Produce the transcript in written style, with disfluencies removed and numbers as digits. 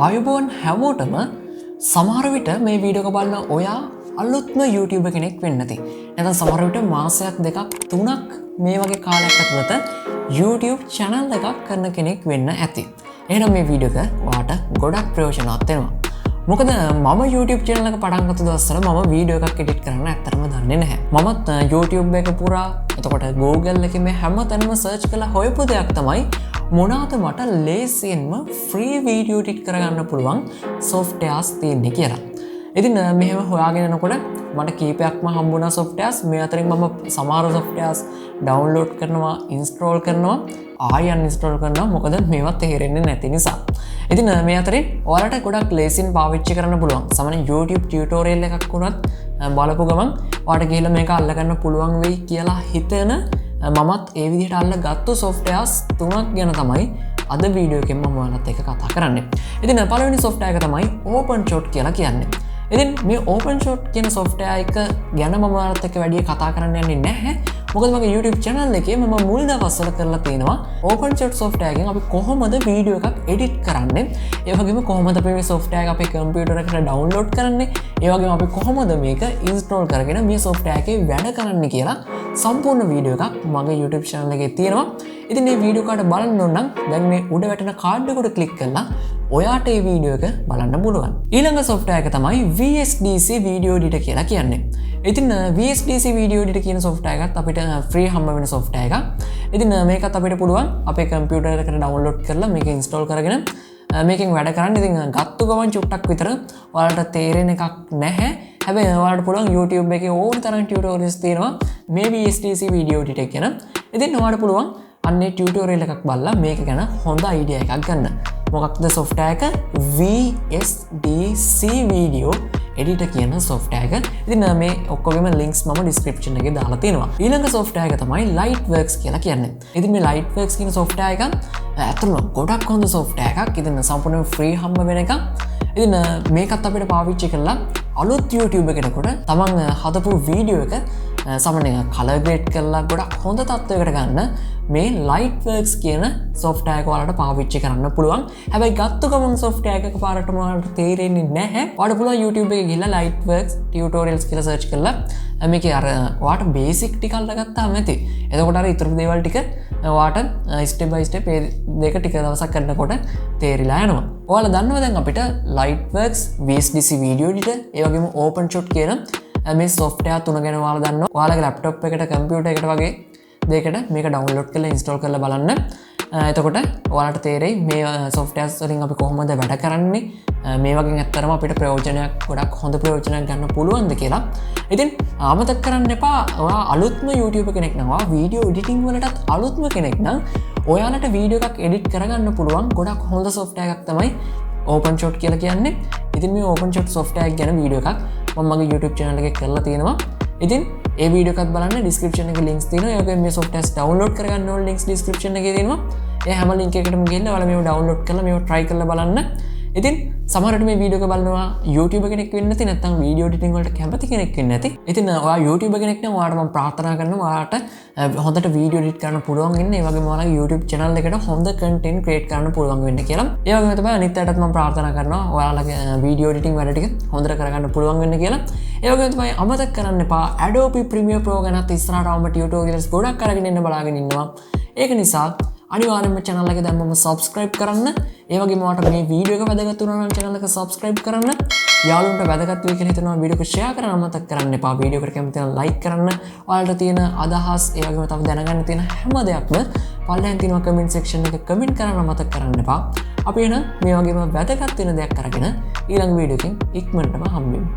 අයුබෝන් හැමෝටම සමහර විට මේ වීඩියෝ එක බලන ඔයා අලුත්ම YouTube කෙනෙක් වෙන්න ඇති. නැත්නම් සමහර විට මාසයක් දෙකක් තුනක් මේ වගේ කාලයක් ඇතුළත YouTube channel එකක් කරන කෙනෙක් වෙන්න ඇති. එහෙනම් මේ වීඩියෝ එක ඔයාට ගොඩක් ප්‍රයෝජනවත් වෙනවා. මොකද මම YouTube channel එක පටන් ගත්ත දවස්වල මම වීඩියෝ එකක් edit කරන්න ඇත්තටම දන්නේ නැහැ. මමත් YouTube එක පුරා එතකොට Google එකේ මේ හැම තැනම search කරලා හොයපු දෙයක් තමයි මොනවාද මට ලේසියෙන්ම free video edit කරගන්න පුළුවන් softwares තියෙන්නේ කියලා. ඉතින් මෙහෙම හොයාගෙන යනකොට මට කීපයක්ම හම්බුණා softwares. මේ අතරින් මම සමහර softwares download කරනවා, install කරනවා, ආයෙ uninstall කරනවා. මොකද මේවත් තේරෙන්නේ නැති නිසා. ඉතින් මේ අතරින් ඔයාලට ගොඩක් ලේසියෙන් පාවිච්චි කරන්න පුළුවන්. සාමාන්‍ය YouTube tutorial එකක් වුණත් බලපු ගමන් ඔයාලට ගිහලා මේක අල්ලගන්න පුළුවන් වෙයි කියලා හිතන මමත් ඒ විදිහට අල්ලගත්තු softwares තුනක් ගැන තමයි අද වීඩියෝ එකෙන් මම ඔයාලත් එක්ක කතා කරන්නේ. ඉතින් පළවෙනි software එක තමයි OpenShot කියලා කියන්නේ. ඉතින් මේ OpenShot කියන software එක ගැන මම ඔයාලත් එක්ක වැඩි කතා කරන්න යන්නේ නැහැ. මොකද මගේ YouTube channel එකේ මම මුල් දවස්වල කරලා තියෙනවා OpenShot software එකෙන් අපි කොහොමද වීඩියෝ එකක් edit කරන්නේ, ඒ වගේම කොහොමද අපි මේ software එක අපේ කම්පියුටර් එකට download කරන්නේ, ඒ වගේම අපි කොහොමද මේක install කරගෙන මේ software එකේ වැඩ කරන්නේ කියලා සම්පූර්ණ වීඩියෝ එකක් මගේ YouTube channel එකේ තියෙනවා. ඉතින් මේ වීඩියෝ කාට බලන්න ඕන නම් දැන් මේ උඩ වැටෙන කාඩ් එකට ක්ලික් කරලා ඔයාට මේ වීඩියෝ එක බලන්න පුළුවන්. ඊළඟ software එක තමයි vsdc video editor කියලා කියන්නේ. ඉතින් vsdc video editor කියන software එකත් අපිට free හම්බ වෙන software එකක්. ඉතින් මේකත් අපිට පුළුවන් අපේ කම්පියුටර් එකට download කරලා මේක install කරගෙන මේකෙන් වැඩ කරන්න. ඉතින් ගත්ත ගමන් චුට්ටක් විතර ඔයාලට තේරෙන එකක් නැහැ. හැබැයි ඔයාලට පුළුවන් YouTube එකේ ඕන තරම් tutorials තියෙනවා මේ vsdc video editor කියන. ඉතින් ඔයාලට පුළුවන් අන්නේ tutorial එකක් බලලා මේක ගැන හොඳ idea එකක් ගන්න. මොකක්ද software එක? vsdc video editor කියන software එක. ඉතින් මේ ඔක්කොගෙම links මම description එකේ දාලා තියෙනවා. ඊළඟ software එක තමයි Lightworks කියලා කියන්නේ. ඉතින් මේ Lightworks කියන software එක ඇත්තටම ගොඩක් හොඳ software එකක්. ඉතින් සම්පූර්ණයෙන් free හම්බ වෙන එකක්. ඉතින් මේකත් අපිට පාවිච්චි කරලා අලුත් YouTube එකකට තමන් හදපු වීඩියෝ එක සාමාන්‍යයෙන් color grade කරලා ගොඩක් හොඳ තත්ත්වයකට ගන්න මේ Lightworks කියන software එක ඔයාලට පාවිච්චි කරන්න පුළුවන්. හැබැයි ගත්ත ගමන් software එක පාරටම ඔයාලට තේරෙන්නේ නැහැ. ඔයාලට පුළුවන් YouTube එකේ ගිහලා Lightworks tutorials කියලා search කරලා මේකේ අර ඔයාලට basic ටික අල්ලගත්තාම ඇති. එතකොට අර ඊතර දේවල් ටික ඔයාලට step by step මේ දෙක ටික දවසක් කරනකොට තේරිලා යනවා. ඔයාලා දන්නවා දැන් අපිට Lightworks, vsdc video editor, ඒ වගේම OpenShot කියන මේ software තුන ගැන ඔයාලා දන්නවා. ඔයාලගේ laptop එකට, computer එකට වගේ දෙයකට මේක download කරලා install කරලා බලන්න. එතකොට ඔයාලට තේරෙයි මේ softwares වලින් අපි කොහොමද වැඩ කරන්නේ. මේ වගේ ඇත්තරම අපිට ප්‍රයෝජනයක් ගොඩක් හොඳ ප්‍රයෝජනයක් ගන්න පුළුවන්ද කියලා. ඉතින් අමතක කරන්න එපා. ඔයා අලුත්ම YouTube කෙනෙක් නම්, ඔයා video editing වලටත් අලුත්ම කෙනෙක් නම් ඔයාලට වීඩියෝ එකක් edit කරගන්න පුළුවන් ගොඩක් හොඳ software එකක් තමයි OpenShot කියලා කියන්නේ. ඉතින් මේ OpenShot software එක ගැන වීඩියෝ එකක් මම මගේ YouTube channel එකේ කරලා තියෙනවා. ඉතින් ඒ වීඩියෝ එකත් බලන්න description එකේ links තියෙනවා. ඒ වගේම මේ softwares download කරගන්න ඕන links description එකේ තියෙනවා. ඒ හැම link එකකටම ගිහින් ඔයාලා මේව download කරලා මේව try කරලා බලන්න. ඉතින් සමහරවිට මේ වීඩියෝ එක බලනවා YouTube කෙනෙක් වෙන්න නැති, නැත්නම් වීඩියෝ එඩිටින් වලට කැමති කෙනෙක් වෙන්න නැති. ඉතින් ඔයා YouTube කෙනෙක් නම් ඔයාලට මම ප්‍රාර්ථනා කරනවා ඔයාලට හොඳට වීඩියෝ එඩිට් කරන්න පුළුවන් වෙන්න. ඒ වගේම ඔයාලගේ YouTube channel එකට හොඳ content create කරන්න පුළුවන් වෙන්න කියලා. ඒ වගේම තමයි අනිත් අයටත් මම ප්‍රාර්ථනා කරනවා ඔයාලගේ වීඩියෝ එඩිටින් වැඩ ටික හොඳට කරගන්න පුළුවන් වෙන්න කියලා. ඒ වගේම තමයි අමතක කරන්න එපා Adobe Premiere Pro ගැනත් ඉස්සරහට ආවම tutorials ගොඩක් අරගෙන ඉන්න බලාගෙන ඉන්නවා. ඒක නිසා අනිවාර්යෙන්ම channel එක දැම්මම subscribe කරන්න. ඒ වගේම ඔයාලට මේ වීඩියෝ එක වැදගත් වුණා නම් channel එක subscribe කරන්න. යාළුවන්ට වැදගත් වෙයි කියලා හිතනවා වීඩියෝ එක share කරන්න අමතක කරන්න එපා. වීඩියෝ එකට කැමති නම් like කරන්න. ඔයාලට තියෙන අදහස්, ඒ වගේම තව දැනගන්න තියෙන හැම දෙයක්ම පල්ලෙහාන් තියෙන comment section එකේ comment කරන්න අමතක කරන්න එපා. අපි එහෙනම් මේ වගේම වැදගත් වෙන දෙයක් අරගෙන ඊළඟ වීඩියෝ එකකින් ඉක්මනටම හම්බෙමු.